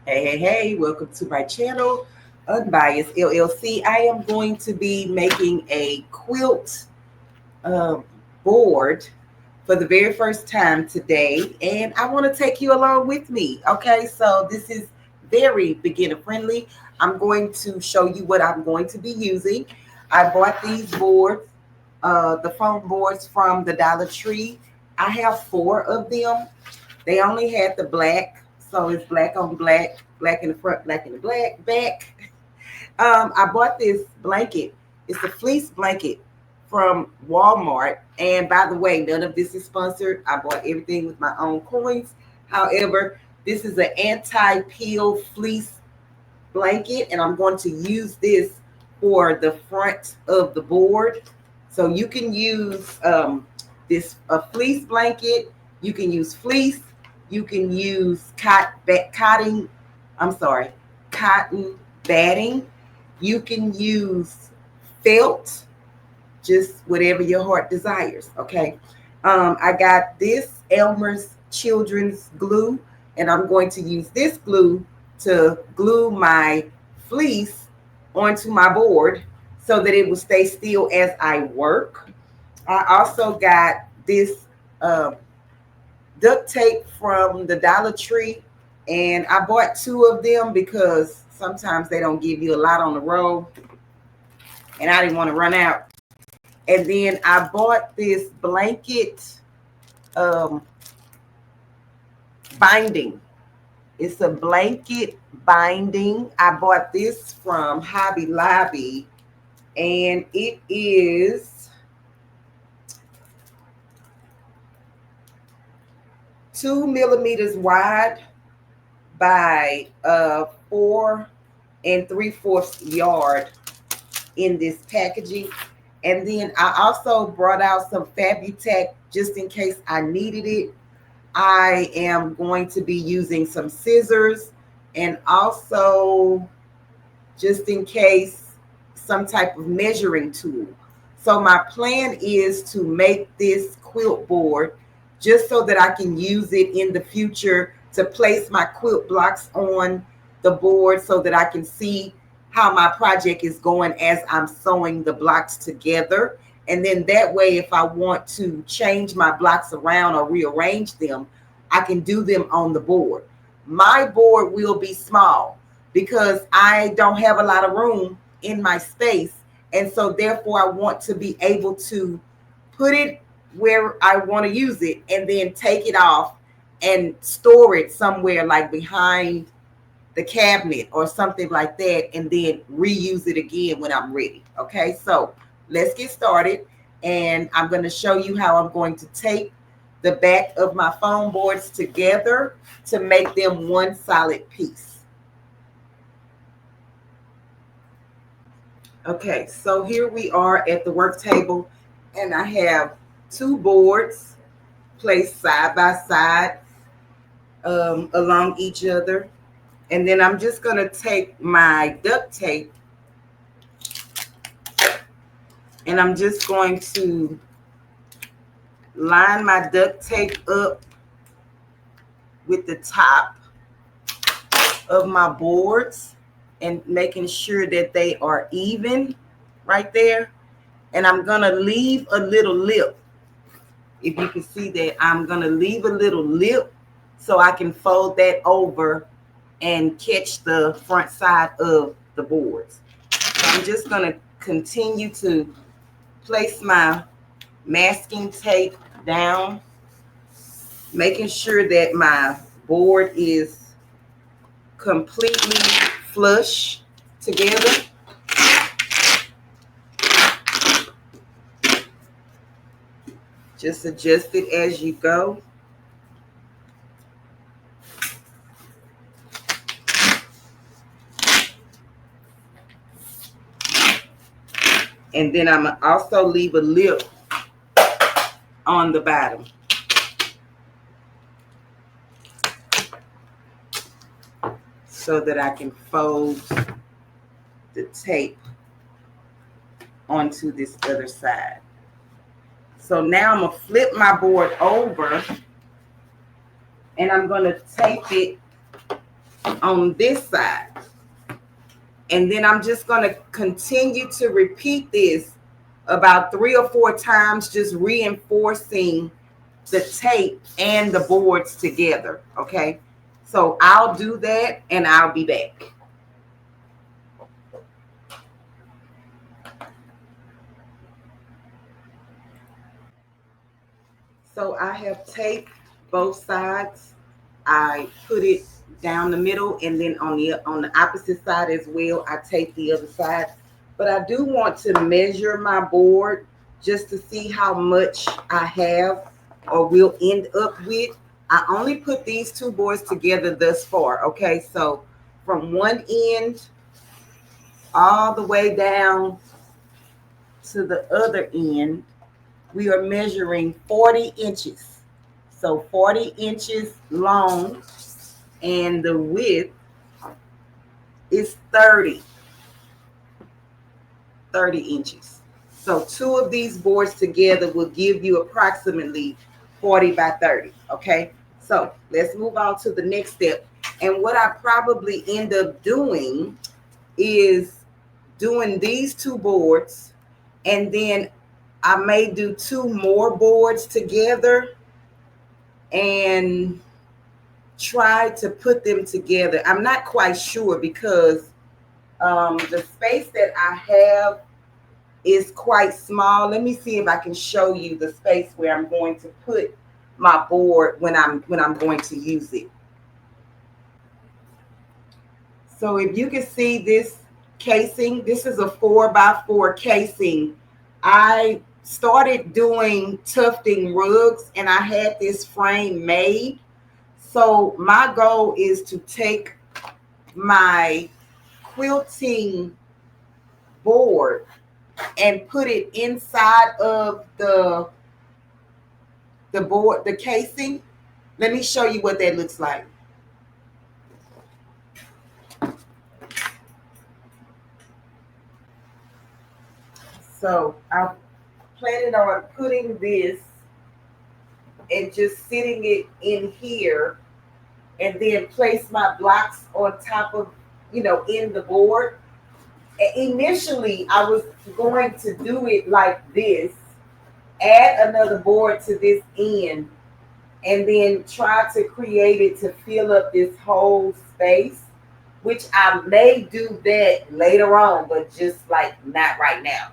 Hey, welcome to my channel, Unbiased LLC. I am going to be making a quilt uh, board for the very first time today, and I want to take you along with me. Okay, so this is very beginner friendly. I'm going to show you what I'm going to be using. I bought these boards, the foam boards from the Dollar Tree. I have 4 of them. They only had the black, so it's black on black, black in the front, black in the black back. I bought this blanket. It's a fleece blanket from Walmart. And by the way, none of this is sponsored. I bought everything with my own coins. However, this is an anti-peel fleece blanket, and I'm going to use this for the front of the board. So you can use this a fleece blanket. You can use fleece. You can use cotton batting. You can use felt, just whatever your heart desires. Okay. I got this Elmer's Children's glue, and I'm going to use this glue to glue my fleece onto my board so that it will stay still as I work. I also got this duct tape from the Dollar Tree, and I bought 2 of them because sometimes they don't give you a lot on the roll, and I didn't want to run out. And then I bought this blanket um, binding. It's a blanket binding. I bought this from Hobby Lobby, and it is 2 millimeters wide by 4 3/4 yard in this packaging. And then I also brought out some Fabutac just in case I needed it. I am going to be using some scissors, and also just in case, some type of measuring tool. So my plan is to make this quilt board just so that I can use it in the future to place my quilt blocks on the board so that I can see how my project is going as I'm sewing the blocks together. And then that way, if I want to change my blocks around or rearrange them, I can do them on the board. My board will be small because I don't have a lot of room in my space. And so therefore I want to be able to put it where I want to use it and then take it off and store it somewhere like behind the cabinet or something like that, and then reuse it again when I'm ready. Okay, so let's get started, and I'm going to show you how I'm going to tape the back of my foam boards together to make them one solid piece. Okay, so here we are at the work table, and I have 2 boards placed side by side along each other. And then I'm just going to take my duct tape, and I'm just going to line my duct tape up with the top of my boards and making sure that they are even right there. And I'm going to leave a little lip. If you can see that, I'm going to leave a little lip so I can fold that over and catch the front side of the boards. So I'm just going to continue to place my masking tape down, making sure that my board is completely flush together. Just adjust it as you go. And then I'm going to also leave a lip on the bottom. So that I can fold the tape onto this other side. So now I'm going to flip my board over, and I'm going to tape it on this side. And then I'm just going to continue to repeat this about 3 or 4 times, just reinforcing the tape and the boards together. Okay. So I'll do that and I'll be back. So I have taped both sides. I put it down the middle, and then on the opposite side as well, I tape the other side. But I do want to measure my board just to see how much I have or will end up with. I only put these 2 boards together thus far. Okay, so from one end all the way down to the other end, we are measuring 40 inches. So 40 inches long, and the width is 30 inches. So 2 of these boards together will give you approximately 40 by 30. Okay, so let's move on to the next step. And what I probably end up doing is doing these 2 boards, and then I may do 2 more boards together and try to put them together. I'm not quite sure because the space that I have is quite small. Let me see if I can show you the space where I'm going to put my board when I'm going to use it. So if you can see this casing, this is a 4x4 casing. I started doing tufting rugs and I had this frame made. So my goal is to take my quilting board and put it inside of the board, the casing. Let me show you what that looks like. So I planning on putting this and just sitting it in here, and then place my blocks on top of, in the board. Initially, I was going to do it like this, add another board to this end, and then try to create it to fill up this whole space, which I may do that later on, but just like not right now.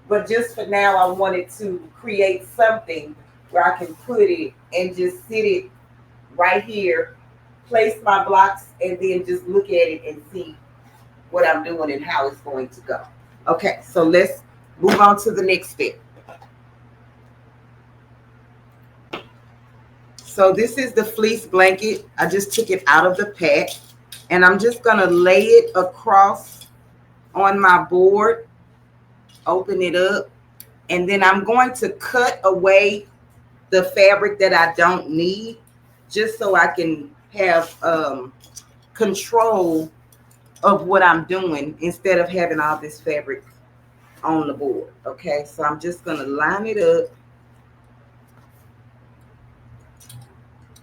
But just for now, I wanted to create something where I can put it and just sit it right here, place my blocks, and then just look at it and see what I'm doing and how it's going to go. Okay, so let's move on to the next step. So this is the fleece blanket. I just took it out of the pack, and I'm just going to lay it across on my board, open it up, and then I'm going to cut away the fabric that I don't need, just so I can have control of what I'm doing instead of having all this fabric on the board. Okay, so I'm just going to line it up.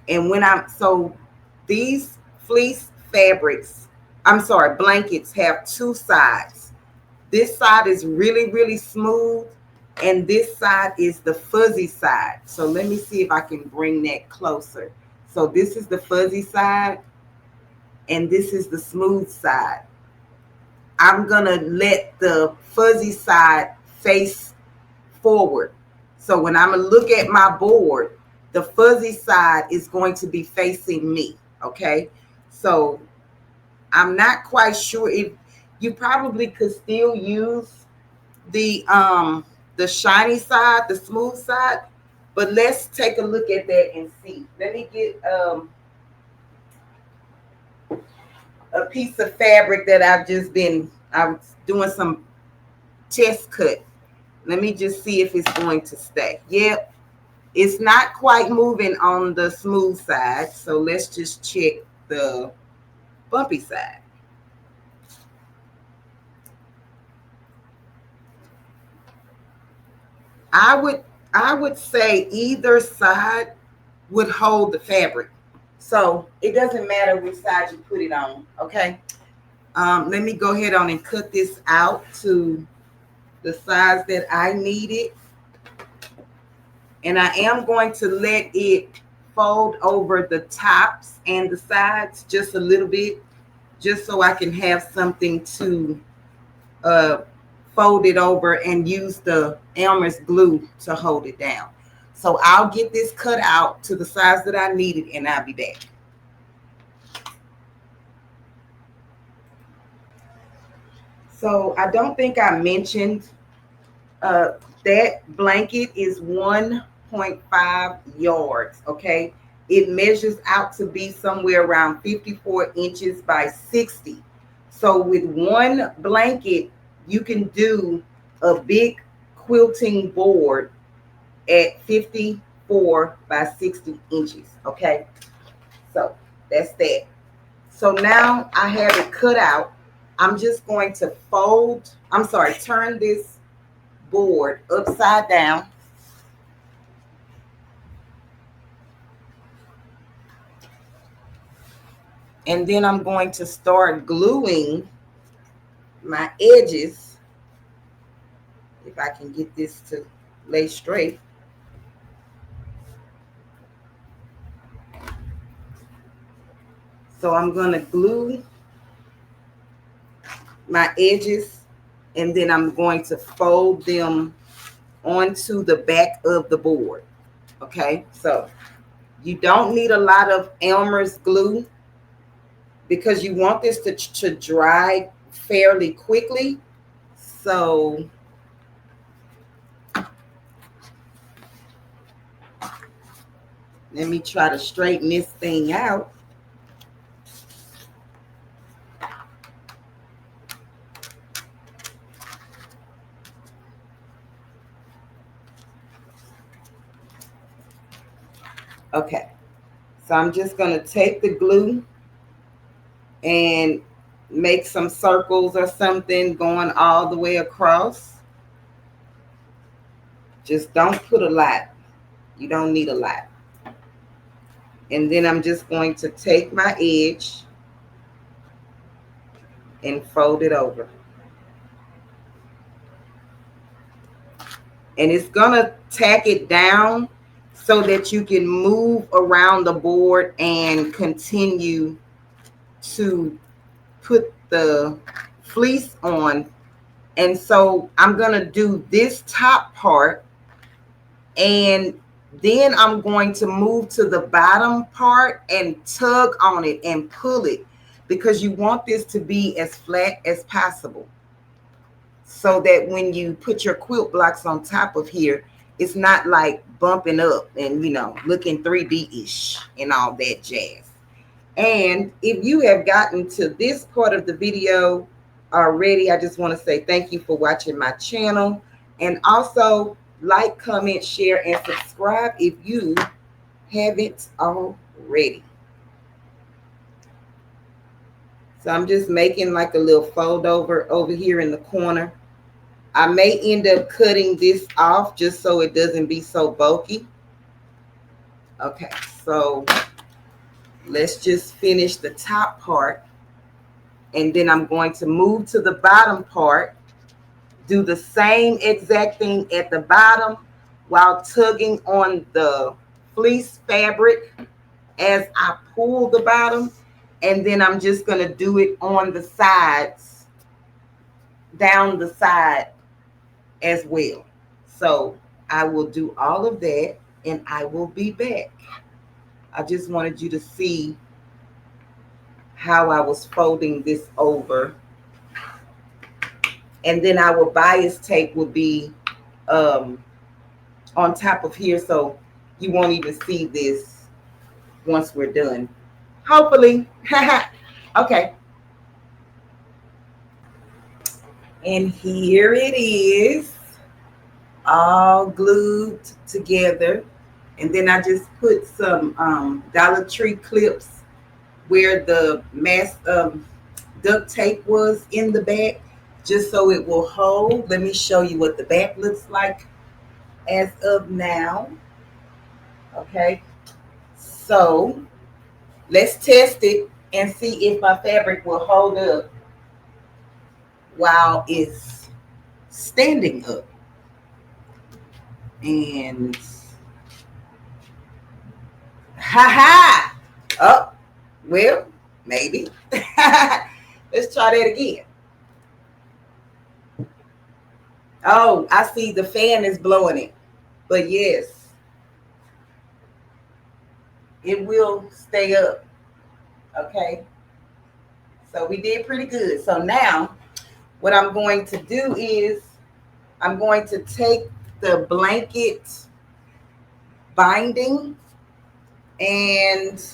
And so these fleece fabrics, blankets have 2 sides. This side is really, really smooth, and this side is the fuzzy side. So let me see if I can bring that closer. So this is the fuzzy side, and this is the smooth side. I'm going to let the fuzzy side face forward. So when I'm going to look at my board, the fuzzy side is going to be facing me. Okay. So I'm not quite sure if you probably could still use the shiny side, the smooth side, but let's take a look at that and see. Let me get a piece of fabric that I was doing some test cut. Let me just see if it's going to stay. Yep, it's not quite moving on the smooth side. So let's just check the bumpy side. I would say either side would hold the fabric. So it doesn't matter which side you put it on, okay? Let me go ahead on and cut this out to the size that I need it. And I am going to let it fold over the tops and the sides just a little bit, just so I can have something to fold it over and use the Elmer's glue to hold it down. So I'll get this cut out to the size that I need it, and I'll be back. So I don't think I mentioned that blanket is 1.5 yards, okay? It measures out to be somewhere around 54 inches by 60. So with one blanket, you can do a big quilting board at 54 by 60 inches, okay? So that's that. So now I have it cut out. I'm just going to turn this board upside down. And then I'm going to start gluing my edges, if I can get this to lay straight. So I'm going to glue my edges, and then I'm going to fold them onto the back of the board. Okay, so you don't need a lot of Elmer's glue because you want this to dry fairly quickly. So let me try to straighten this thing out. Okay, so I'm just going to take the glue and make some circles or something going all the way across. Just don't put a lot. You don't need a lot. And then I'm just going to take my edge and fold it over. And it's gonna tack it down so that you can move around the board and continue to put the fleece on. And so I'm gonna do this top part, and then I'm going to move to the bottom part and tug on it and pull it, because you want this to be as flat as possible, so that when you put your quilt blocks on top of here, it's not like bumping up and, you know, looking 3D-ish and all that jazz. And if you have gotten to this part of the video already, I just want to say thank you for watching my channel. And also like, comment, share, and subscribe if you haven't already. So I'm just making like a little fold over here in the corner. I may end up cutting this off just so it doesn't be so bulky. Okay, so let's just finish the top part. And then I'm going to move to the bottom part, do the same exact thing at the bottom while tugging on the fleece fabric as I pull the bottom. And then I'm just going to do it on the sides, down the side as well. So I will do all of that and I will be back. I just wanted you to see how I was folding this over. And then our bias tape will be on top of here, so you won't even see this once we're done, hopefully. Okay, and here it is, all glued together. And then I just put some Dollar Tree clips where the duct tape was in the back, just so it will hold. Let me show you what the back looks like as of now. Okay, so Let's test it and see if my fabric will hold up while it's standing up. And ha! Oh, well, maybe. Let's try that again. Oh, I see the fan is blowing it. But yes, it will stay up. Okay. So we did pretty good. So now what I'm going to do is I'm going to take the blanket binding and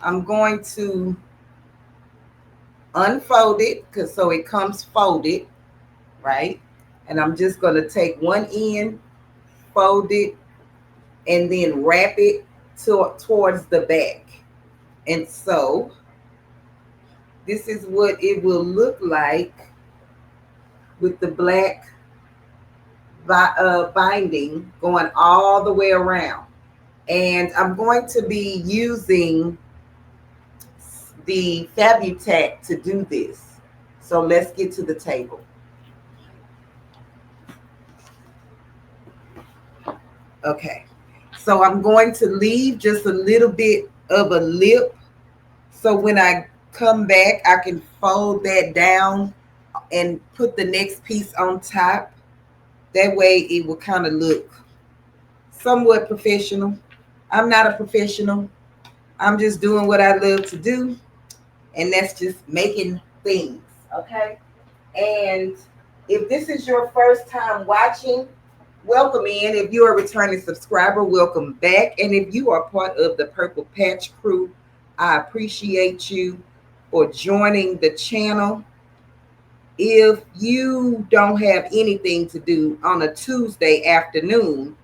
I'm going to unfold it because so it comes folded, right? And I'm just going to take one end, fold it, and then wrap it towards the back. And so this is what it will look like with the black binding going all the way around. And I'm going to be using the Fabutac to do this. So let's get to the table. Okay, so I'm going to leave just a little bit of a lip so when I come back I can fold that down and put the next piece on top. That way it will kind of look somewhat professional. I'm not a professional. I'm just doing what I love to do, and that's just making things, okay? And if this is your first time watching, welcome in. If you're a returning subscriber, welcome back. And if you are part of the Purple Patch crew, I appreciate you for joining the channel. If you don't have anything to do on a Tuesday afternoon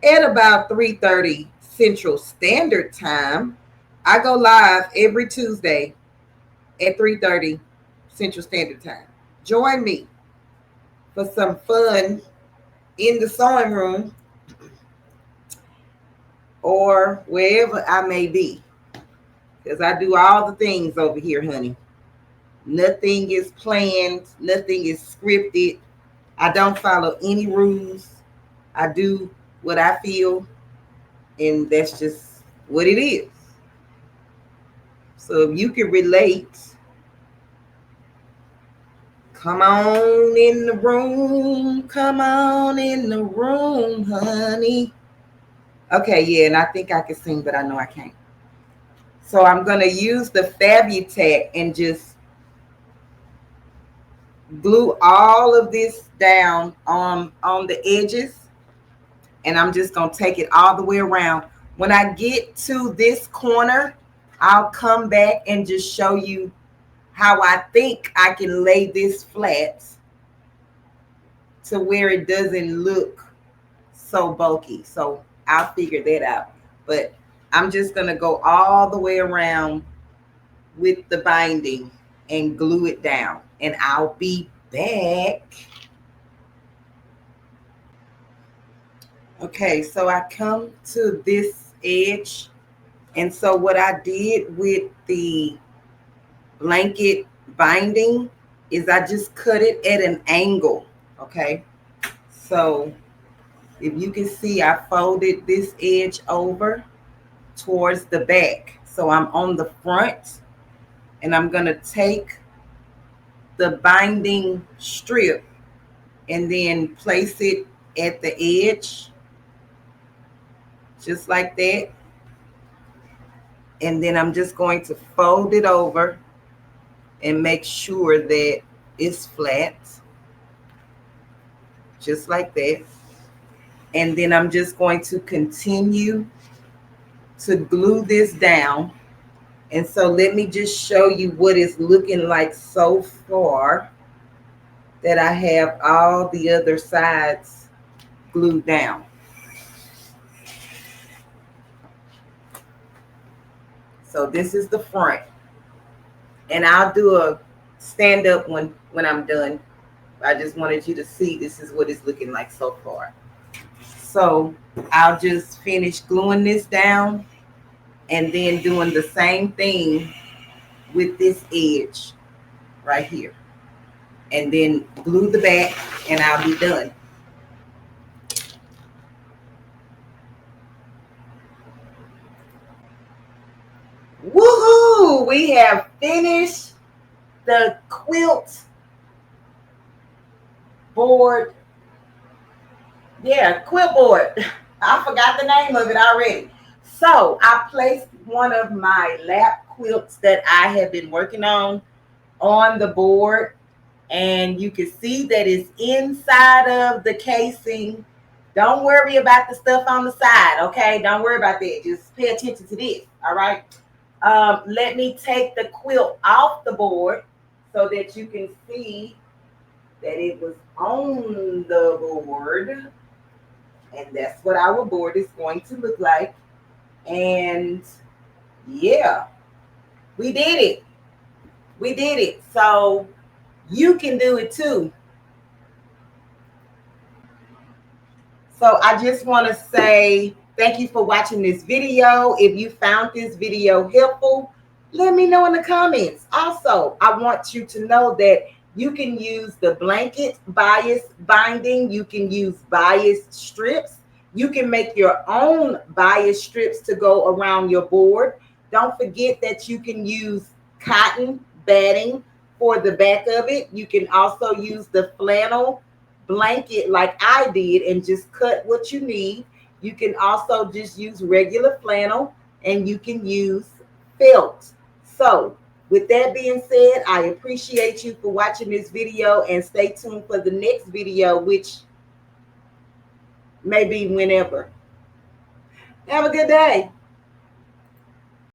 at about 3:30 Central Standard Time, I go live every Tuesday at 3:30 Central Standard Time. Join me for some fun in the sewing room or wherever I may be, because I do all the things over here, honey. Nothing is planned. Nothing is scripted. I don't follow any rules. I do what I feel, and that's just what it is. So if you can relate, come on in the room. Come on in the room, honey. Okay, yeah, and I think I can sing, but I know I can't. So I'm going to use the Fabutac and just glue all of this down on the edges. And I'm just going to take it all the way around. When I get to this corner, I'll come back and just show you how I think I can lay this flat to where it doesn't look so bulky. So I'll figure that out. But I'm just going to go all the way around with the binding and glue it down. And I'll be back. Okay, so I come to this edge. And so what I did with the blanket binding is I just cut it at an angle. Okay, so if you can see, I folded this edge over towards the back. So I'm on the front, and I'm going to take the binding strip and then place it at the edge, just like that. And then I'm just going to fold it over and make sure that it's flat, just like that. And then I'm just going to continue to glue this down. And so let me just show you what it's looking like so far that I have all the other sides glued down. So this is the front. And I'll do a stand up when I'm done. I just wanted you to see this is what it's looking like so far. So I'll just finish gluing this down and then doing the same thing with this edge right here, and then glue the back, and I'll be done. Woohoo! We have finished the quilt board. Yeah, quilt board. I forgot the name of it already. So I placed one of my lap quilts that I have been working on the board, and you can see that it's inside of the casing. Don't worry about the stuff on the side, okay? Don't worry about that. Just pay attention to this, all right? Let me take the quilt off the board so that you can see that it was on the board. And that's what our board is going to look like. And yeah, we did it. We did it. So you can do it too. So I just want to say thank you for watching this video. If you found this video helpful, let me know in the comments. Also, I want you to know that you can use the blanket bias binding. You can use bias strips. You can make your own bias strips to go around your board. Don't forget that you can use cotton batting for the back of it. You can also use the flannel blanket like I did and just cut what you need. You can also just use regular flannel, and you can use felt. So with that being said, I appreciate you for watching this video, and stay tuned for the next video, which may be whenever. Have a good day.